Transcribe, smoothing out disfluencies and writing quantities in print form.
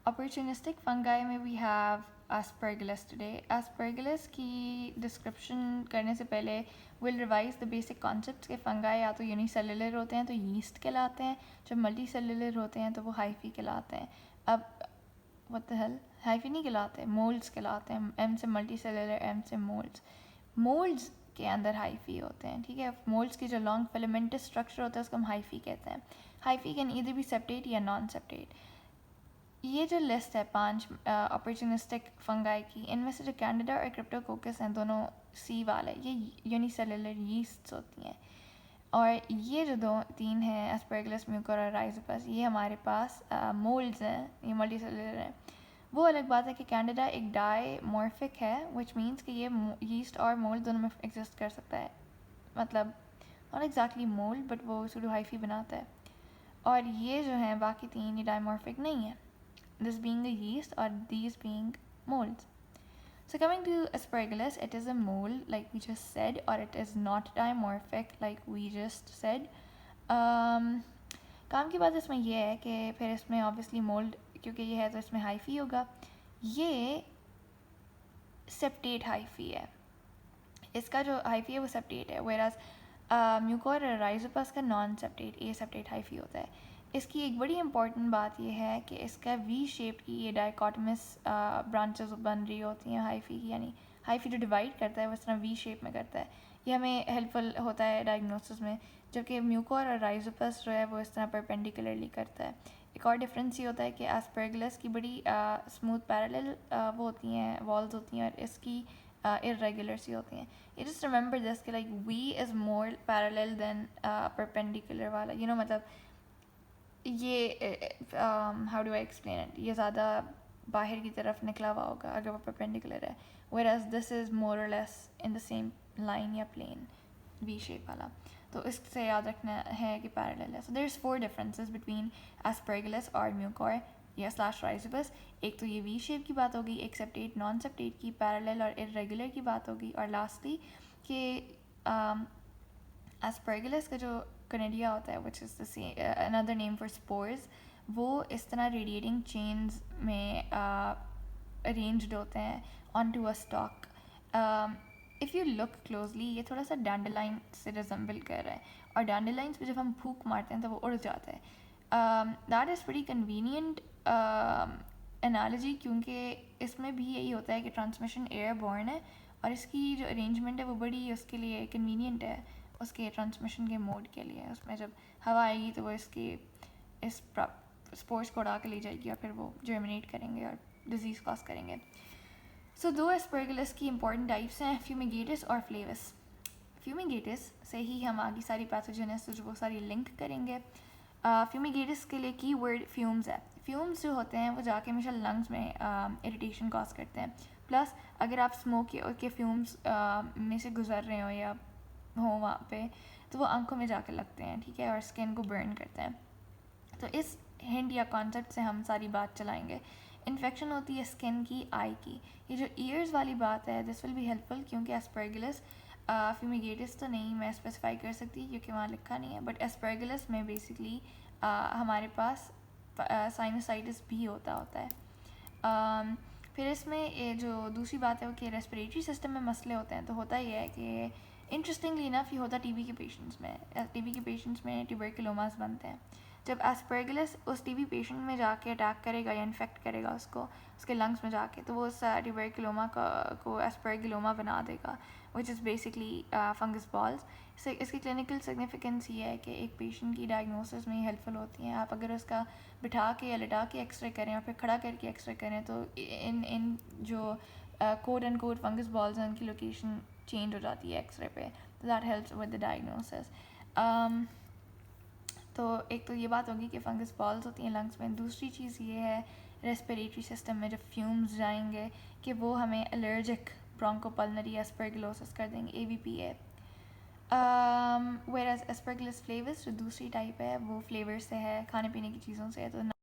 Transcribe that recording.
Opportunistic fungi में we have aspergillus today. Aspergillus की description करने से पहले we'll revise the basic concepts के fungi या तो unicellular होते हैं तो yeast कहलाते हैं, जब multicellular होते हैं तो वो hyphae कहलाते हैं. अब what the hell, hyphae नहीं कहलाते, molds कहलाते हैं. M से multicellular, M से molds के अंदर hyphae होते हैं. ठीक है, molds की जो long filamentous structure होता है उसको हम hyphae कहते हैं. Hyphae can either be septate या non-septate. ये जो लिस्ट है 5 opportunistic fungi की, इनमें से जो कैंडिडा और क्रिप्टोकोकस हैं दोनों सी वाले, ये यूनिसेलुलर यीस्ट्स होती हैं. और ये जो 3 हैं एस्परगिलस, म्यूकर और राइजोपस, ये हमारे पास मोल्ड्स हैं, ये मल्टीसेलुलर हैं. वो अलग बात है कि कैंडिडा एक डाईमॉर्फिक है, विच मीन्स कि ये यीस्ट और मोल्ड दोनों में एग्जिस्ट कर सकता है. मतलब नॉट एग्जैक्टली मोल्ड बट वो सूडो हाइफी बनाता है. और ये जो हैं बाकी 3 ये डाईमॉर्फिक नहीं है, this being the yeast or these being molds. So coming to aspergillus, it is a mold like we just said, or it is not dimorphic like we just said. काम की बात इसमें यह है कि फिर इसमें obviously mold क्योंकि ये है तो इसमें hyphae होगा. ये septate hyphae है, इसका जो hyphae है वो septate है, whereas म्यूकोर और राइजोपस का नॉन सेप्टेट aseptate hyphae होता है. इसकी एक बड़ी इंपॉर्टेंट बात यह है कि इसका वी शेप की ये डाइकोटमस ब्रांचेस बन रही होती हैं हाइफी की, यानी हाइफी जो डिवाइड करता है वो इस तरह वी शेप में करता है. ये हमें हेल्पफुल होता है डायग्नोसिस में, जबकि म्यूकोर और राइजोपस जो है वो इस तरह परपेंडिकुलरली करता है. एक और डिफरेंस ये होता है कि एस्परगिलस की बड़ी स्मूथ पैरेलल वो होती हैं, वॉल्स होती हैं, और इसकी इरेगुलर सी होती हैं. You just remember this कि like V is more parallel than perpendicular वाला, you know, मतलब ये how do I explain it, ये ज़्यादा बाहर की तरफ निकला हुआ होगा अगर वो perpendicular है, whereas this is more or less in the same line या plane, V shape वाला. तो इससे याद रखना है कि parallel है. So there's 4 differences between aspergillus और mucor या स्लैश राइजोपस. एक तो ये वी शेप की बात होगी, एक सेप्टेट नॉन सेप्टेट की, पैरेलल और इरेगुलर की बात होगी, और लास्टली कि एस्परगिलस का जो कनेडिया होता है which is the same another name for spores, वो इस तरह रेडिएटिंग चेन्स में अरेंज्ड होते हैं on to a stalk. If you look closely ये थोड़ा सा डैंडलाइन से रिजेंबल कर रहा है, और डैंडलाइंस पे जब हम फूक मारते हैं तो वो उड़ जाता है. That is very convenient analogy, क्योंकि इसमें भी यही होता है कि ट्रांसमिशन एयरबॉर्न है और इसकी जो अरेंजमेंट है वो बड़ी उसके लिए कन्वीनियंट है उसके ट्रांसमिशन के मोड के लिए. उसमें जब हवा आएगी तो वो इसकी इस स्पोर्स को उड़ा के ले जाएगी और फिर वो जर्मिनेट करेंगे और डिजीज़ कॉज करेंगे. सो 2 एस्परगिलस की इंपॉर्टेंट टाइप्स हैं, फ्यूमिगेटिस और फ्लेवस. फ्यूमिगेटिस से ही हम आगे सारी पैथोजेनेस जो वो सारी लिंक करेंगे. फ्यूमिगेटिस के लिए की वर्ड फ्यूम्स है. फ्यूम्स जो होते हैं वो जाके हमेशा लंग्स में इरिटेशन कॉज करते हैं. प्लस अगर आप स्मोक के फ्यूम्स में से गुजर रहे हो या हो वहाँ पे, तो वो आंखों में जाके लगते हैं, ठीक है, और स्किन को बर्न करते हैं. तो इस हिंट या कॉन्सेप्ट से हम सारी बात चलाएंगे. इन्फेक्शन होती है स्किन की, आई की. ये जो ईयर्स वाली बात है दिस विल बी हेल्पफुल, क्योंकि एस्परगिलस फ्यूमिगेटिस तो नहीं मैं स्पेसिफाई कर सकती क्योंकि वहाँ लिखा नहीं है, बट एस्परगिलस में बेसिकली हमारे पास साइनोसाइटिस भी होता है. फिर इसमें ये जो दूसरी बात है वो कि रेस्पिरेटरी सिस्टम में मसले होते हैं. तो होता ही है कि इंटरेस्टिंगली इनफ ये होता टीबी के पेशेंट्स में. टीबी के पेशेंट्स में ट्यूबरकुलोमास बनते हैं. जब एस्परगिलस उस टीबी पेशेंट में जाके अटैक करेगा या इन्फेक्ट करेगा उसको उसके लंग्स में जाके, तो वो उस ट्यूबरकुलोमा को एस्परगिलोमा बना देगा, which is basically fungus balls. इसकी क्लिनिकल सिग्निफिकेंस ये है कि एक पेशेंट की डायग्नोसिस में हेल्पफुल होती हैं. आप अगर उसका बिठा के या लिटा के एक्सरे करें और फिर खड़ा करके एक्सरे करें तो इन जो code and code fungus balls हैं उनकी लोकेशन चेंज हो जाती है एक्सरे पे. तो that helps with the diagnosis. तो एक तो ये बात होगी कि फंगस बॉल्स होती हैं लंग्स में. दूसरी चीज़ ये है रेस्पिरेटरी सिस्टम में जब फ्यूम्स जाएंगे कि वो हमें एलर्जिक ब्रोंकोपल्मोनरी एस्परगिलोसिस कर देंगे, ABPA. Whereas Aspergillus flavus जो दूसरी टाइप है वो फ्लेवर से है, खाने पीने की चीज़ों से है. तो